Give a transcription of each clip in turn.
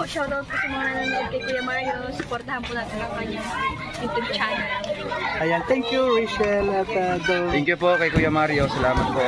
po, shoutout po sa mga nanonood kay Kuya Mario. Supportahan po natin ang kanyang YouTube channel. Ayan, thank you Rachel at Thank you po kay Kuya Mario. Salamat po.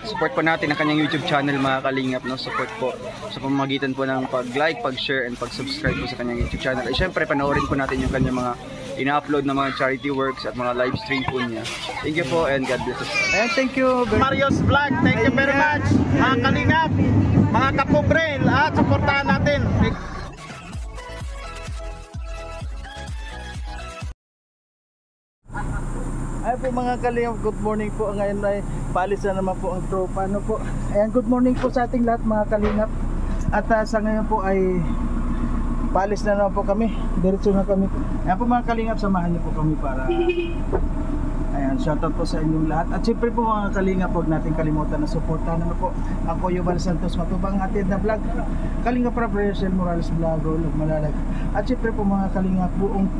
Support po natin ang kanyang YouTube channel mga kalingap. No? Support po sa pamamagitan po ng pag-like, pag-share, and pag-subscribe po sa kanyang YouTube channel. At syempre, panoorin po natin yung kanyang mga ina-upload na mga charity works at mga live stream po niya. Thank you po and God bless us. Ayan, thank you Mario's Vlog. Thank you very much. Mga kalingap, mga kapobre, at supportahan natin. Ay po mga kalingap, good morning po. Ngayon ay paalis na naman po ang tropa. Ano po? Ayan, good morning po sa ating lahat mga kalingap. At sa ngayon po ay paalis na naman po kami. Diretso na kami. Ayan po mga kalingap, samahan niyo po kami para ayan, shoutout po sa inyong lahat. At siyempre po mga kalingap, huwag natin kalimutan na suportahan naman po ang Kuya Bal Santos Matubang atin na vlog, Kalingap Rob Rachel Morales Vlog, Ulog Malalag. At siyempre po mga kalingap, buong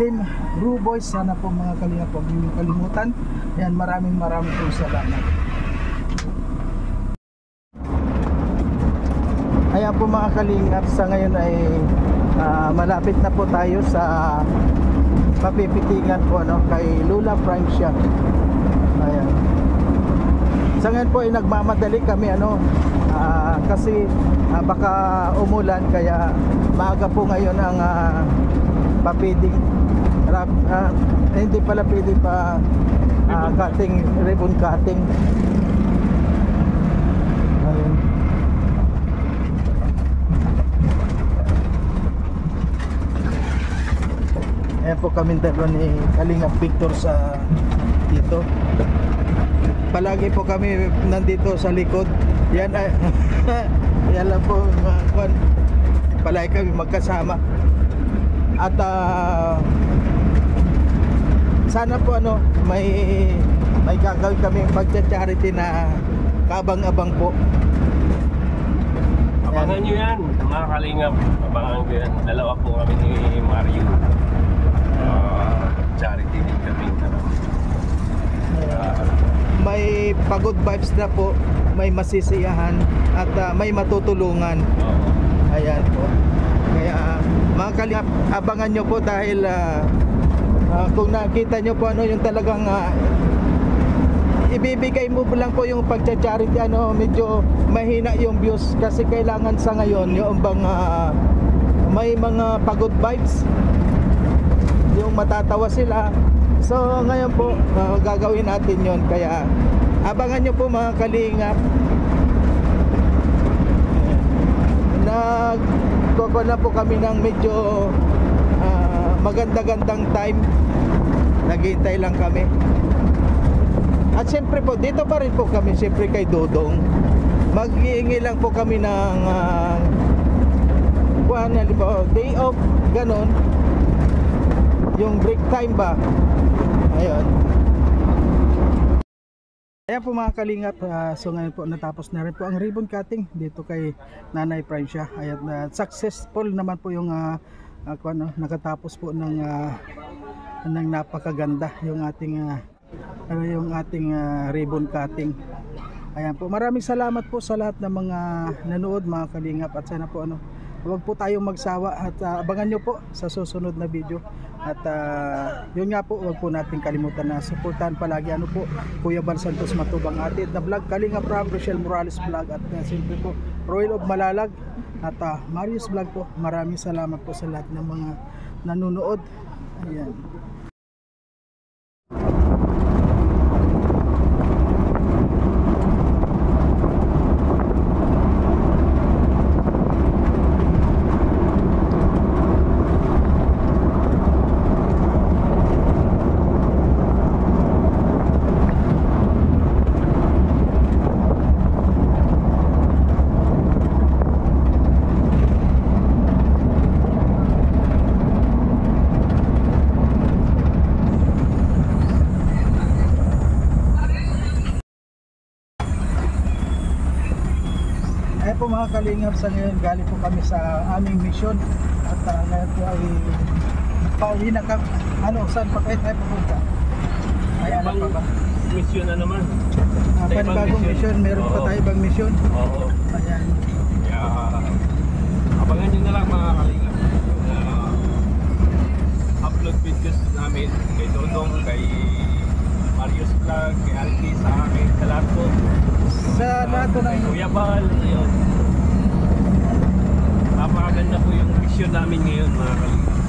team Ru Boys, sana po mga kalingap, huwag niyo kalimutan. Ayan, maraming po salamat. Ayan po mga kalingap, sa ngayon ay malapit na po tayo sa mapipitingan po kay Lula Francia. Ayan. Sa ngayon po ay nagmamadali kami kasi baka umulan, kaya maaga po ngayon ang papiding hindi pala pwede pa cutting, ribbon cutting. Ayan. Ayan po kami dalawa ni Kalingap Victor sa dito. Palagi po kami nandito sa likod. Yan ay yan lang po palagi kami magkasama. At sana po may gagawin kami pagcha-charity na kabang-abang po. Abangan nyo yan mga kalingap. Abangan nyo yan. Dalawa po kami ni Mario. Charity din kami. May pagod vibes na po, may masisiyahan at may matutulungan. Ayan po. Kaya mga kalingap, abangan nyo po dahil kung nakita nyo po yung talagang ibibigay mo lang po yung pagcha-charity, medyo mahina yung views kasi kailangan sa ngayon yung bang may mga pagod vibes, yung matatawa sila. So ngayon po gagawin natin yon, kaya abangan nyo po mga kalingap. Nagkoko na po kami ng medyo maganda-gandang time. Naghihintay lang kami. At siyempre po dito pa rin po kami siyempre kay Dodong. Maghihingi lang po kami ng day off, ganon, yung break time ba. Ayun. Ayan po mga kalingap, so ngayon po natapos na rin po ang ribbon cutting dito kay Nanay Francia. Ayan, successful naman po yung nakatapos po ng napakaganda yung ating ribbon cutting. Ayan po, maraming salamat po sa lahat ng mga nanood mga kalingap, at sana po huwag po tayong magsawa at abangan nyo po sa susunod na video. At yun nga po, huwag po natin kalimutan na suportahan palagi Kuya Bal Santos Matubang atin na vlog, Kalingap Rob Rachel Morales Vlog, at siyempre po Royal of Malalag at Marius Vlog po. Maraming salamat po sa lahat ng mga nanonood. Ayan. Ayan po mga kalingap, sa ngayon galing po kami sa aming mission at ngayon po ay pauwi na kami. Saan pa kayo tayo pupunta? Ayan pa ba? Mission na naman. Panibagong mission, meron pa tayo ibang mission. Oo. Ayan. namin ngayon mga kalingap.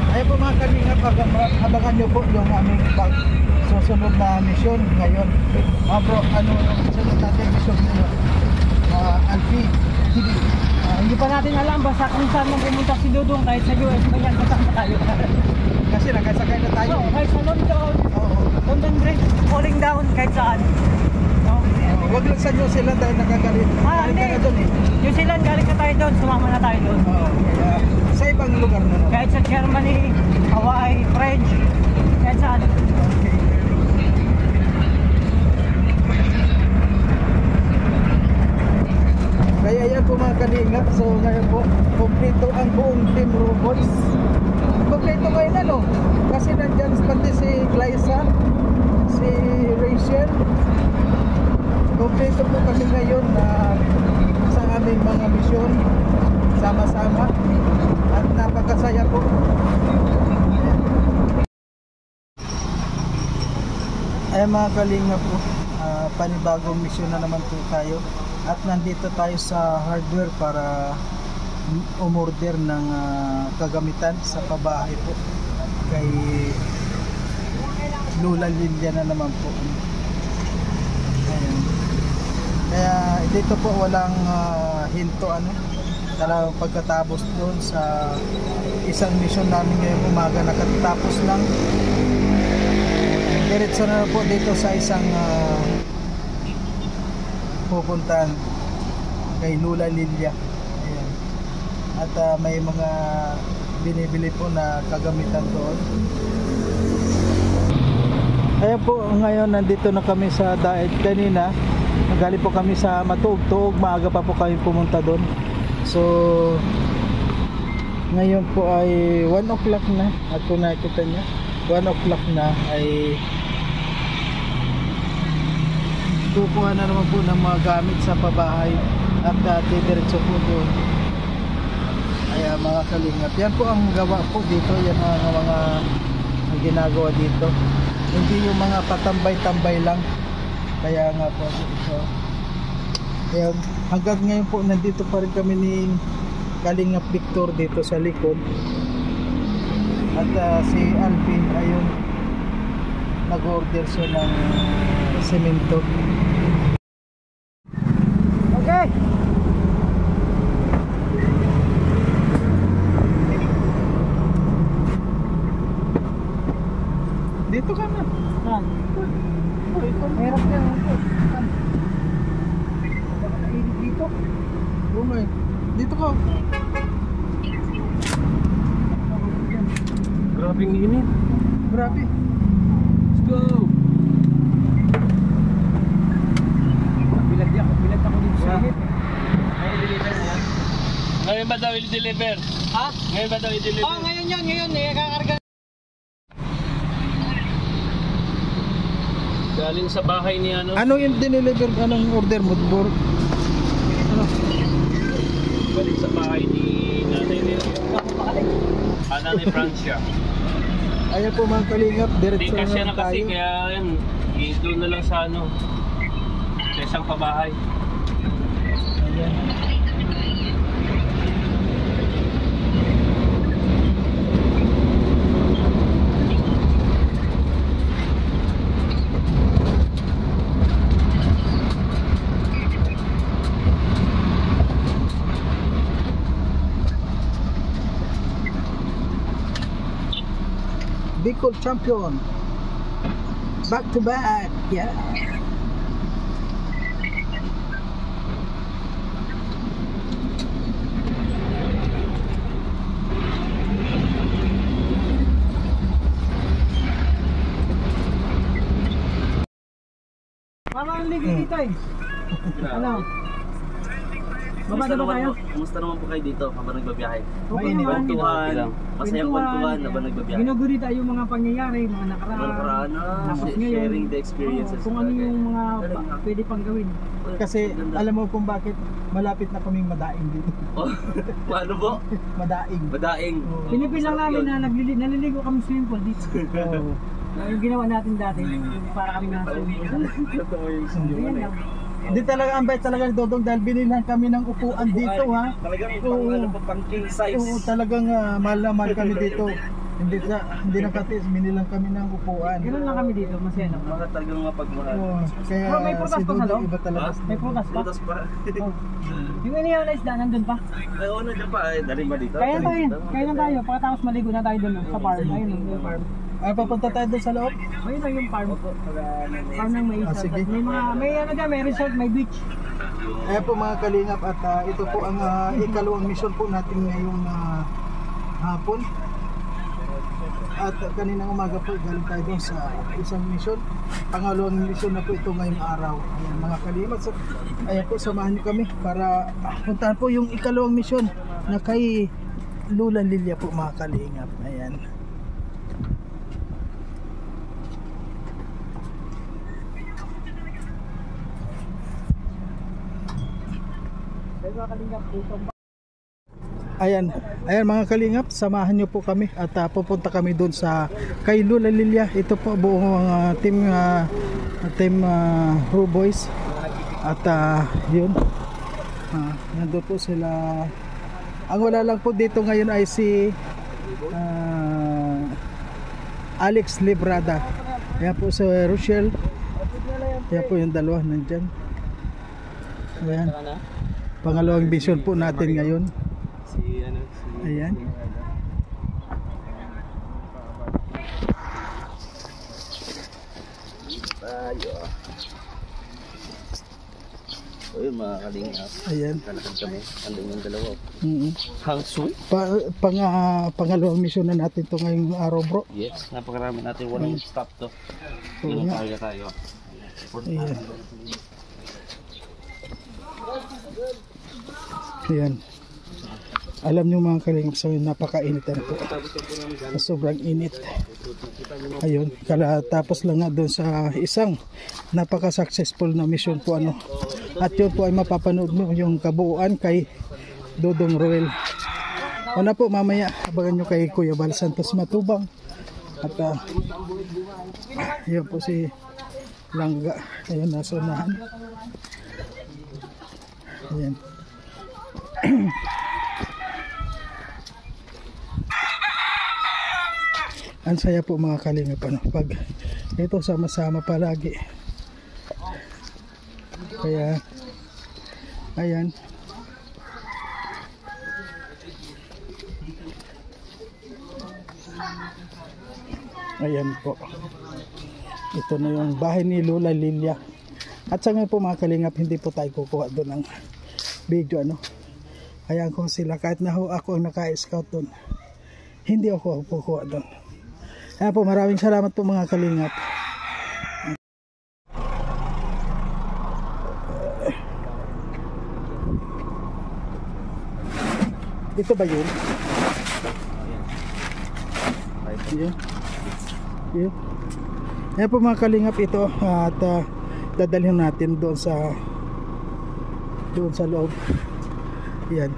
Ayun po mga kalingap, abangan nyo po yung aming susunod na mission ngayon. Bro, ano sunod natin mission nyo? Alfie TV. Hindi pa natin alam basta kung saan man pumunta si Dudong, kahit sa US ba yan, kasama tayo. Kasi nakasakay na tayo. So, kahit sa London, London Bridge, falling down, kahit saan. No? Huwag lang sa New Zealand dahil nakagalit. Galit ka na dun eh. New Zealand, galing ka tayo doon, sumama na tayo doon. Kaya sa ibang lugar na naman. Kahit sa Germany, Hawaii, French, kahit saan. Okay. Kaya yan po mga kalingap. So ngayon po, kompleto ang buong Team Robots. Kompleto ngayon ano? Kasi nandyan pati si Glyza, si Rachel. Kompleto po kami ngayon na sa aming mga misyon. Sama-sama. At napakasaya po. Ay mga kalingap po, panibagong misyon na naman po tayo. At nandito tayo sa hardware para umorder ng kagamitan sa pabahay po kay Lola Lilia na naman po. Ayan. Kaya dito po walang hinto ano. Talagang pagkatapos doon sa isang mission namin ngayong umaga, nakatapos lang. Diretso na po dito sa isang pupuntahan kay Lola Lilia. Ayan. At may mga binibili po na kagamitan doon. Ayan po, ngayon nandito na kami sa Daet. Kanina nagaling po kami sa Matugtog, maaga pa po kami pumunta doon. So ngayon po ay 1 o'clock na. At kung nakikita nyo, 1 o'clock na ay kukuha na naman po ng mga gamit sa pabahay at diretso po doon. Ay mga kalingap, yan po ang gawa po dito. Yan ang mga ginagawa dito, hindi yung mga patambay-tambay lang. Kaya nga po ito. Kaya hanggang ngayon po nandito pa rin kami ni Kalingap Victor dito sa likod. At si Alvin ayun, nag-order siya ng semento. Okay. Dito ka na. Saan? Meron yan. Dito. Rumay. Dito ka. Grabing init. Grabe. Let's go! Bilag ako dito sa init. Ngayon ba daw i-deliver? Ha? Ngayon ba daw i-deliver? Oh, ngayon yun, kakarga. Galing sa bahay ni ano? Ano yung dineliver? Anong order mo? Ano? Galing sa bahay ni Nanay Nero. Nanay Francia. Ayan po mga kalingap, Hindi diretso kasi na na kasi tayo. kaya yan. Doon na lang sa ano. Sa isang pabahay. Ayan. Bicol champion, back to back, yeah. Mama, ang ligid dito eh. Ano? Baba na ba tayo? Kumusta naman po kayo dito habang nagbabiyahe? Okay naman. Kwentuhan, masayang kwentuhan habang nagbabiyahe. Ginugurita yung mga pangyayari, mga nakaraan. Tapos ngayon, Sharing the experiences. kung ano yung mga pwede pang gawin. Kasi alam mo kung bakit malapit na kaming madaing dito. Oh, paano po? Madaing. Madaing. Oo. Pinipil lang namin na naliligo kami swimming pool dito. Oo. Yung ginawa natin dati, yung para kami nasa Ayan lang. Hindi talaga ang bait talaga ni Dodong dahil binilhan kami ng upuan dito ha. Talagang Oo. pang king size. Oo, talagang mahal na mahal kami dito. Hindi nakatis, binilang kami ng upuan. Ganun lang kami dito, masaya lang. Mga talagang mapagmahal. Oo, kaya Bro, may prutas si pa sa Dodong loob? iba talaga. May prutas pa? Prutas pa. Oh. Yung inihaw na isda, nandun pa. Ano dyan pa? Dali ba dito? Kaya na tayo. Pagkatapos maligo na tayo dun sa farm. Ayun yung farm. Ay, papunta tayo doon sa loob? Ayun lang yung farm. Farm ng mais. Sige. May ano dyan, may resort, may beach. Ayan po mga kalingap at ito po ang ikalawang mission po natin ngayong hapon. At kaninang umaga po galing tayo doon sa isang mission. Pangalawang mission na po ito ngayong araw. Ayan mga kalingap. So, ayan po, samahan niyo kami para puntahan po yung ikalawang mission na kay Lula Lilia po mga kalingap. Ayan. Ayan mga kalingap, samahan nyo po kami at pupunta kami doon sa kay Lula Lilia. Ito po buong team Ru Boys at yun nandun po sila. Ang wala lang po dito ngayon ay si Alex Librada. Ayan po si Rochelle. Ayan po yung dalawa nandyan. Ayan, pangalawang mission po natin ngayon. Ayan. Ayun mga kalingap. Ayan. Kalakad kami. Andun yung dalawa. Hang Sui? Pangalawang mission na natin to ngayong araw bro. Yes. Napakarami natin. Walang stop to. Yun ang kaya tayo. Ayan. Ayan. Alam nyo mga kalingap, so napakainit na po. Sobrang init. Ayun, tapos lang nga doon sa isang napaka-successful na mission po ano. At yun po ay mapapanood nyo yung kabuuan kay Dodong Roel. Una po mamaya, abangan nyo kay Kuya Bal Santos Matubang. At yun po si Langga. Ayun, nasa unahan. Ayan. Ang saya po mga kalingap ano, pag ito sama-sama palagi. Kaya ayan. Ayan po. Ito na yung bahay ni Lula Lilia. At sa ngayon po mga kalingap, hindi po tayo kukuha doon ng video ano. Ayan ko sila, kahit na ako ang naka-scout doon, hindi ako kukuha doon. Ayan po, maraming salamat po mga kalingap. Ito ba yun? Yun. Yun. Ayan po mga kalingap, ito at dadalhin natin doon sa loob. Yan.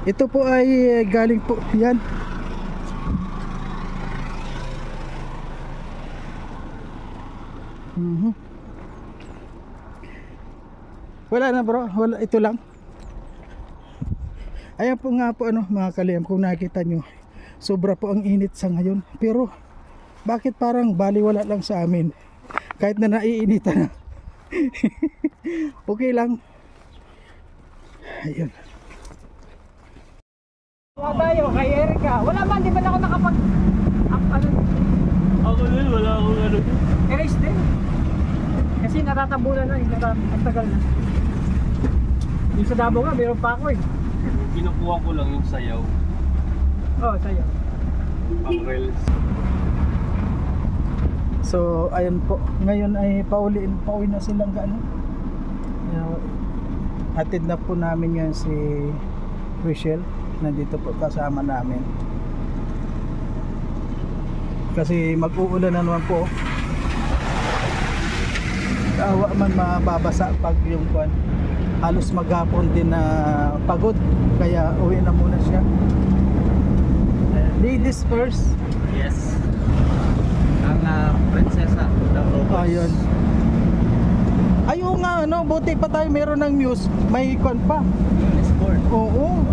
Ito po ay galing po yan. Wala na bro, wala, ito lang. Ayan po nga po ano mga kalingap, kung nakikita nyo, sobra po ang init sa ngayon. Pero bakit parang baliwala lang sa amin kahit na naiinitan na. Okay lang. Ayun. Wala tayo kay Erica. Wala man, di ba na ako nakapag... Ako din, wala akong ano. Erase din. Kasi natatabunan na, ang tagal na. Yung sa Davao nga, meron pa ako eh. Kinukuha ko lang yung sayaw. Oo, sa'yo. Pang reels. So ayun po, ngayon ay pauwi na silang gaano. Hatid na po namin yan si Rochelle, nandito po kasama namin. Kasi mag-uulan na naman po. Awa man mababasa pag yung kwan. Halos maghapon din na pagod, kaya uwi na muna siya. Ladies first. Yes. Ang Ayun. Ay, oo nga, ano, buti pa tayo meron ng news. May kon pa. Oo.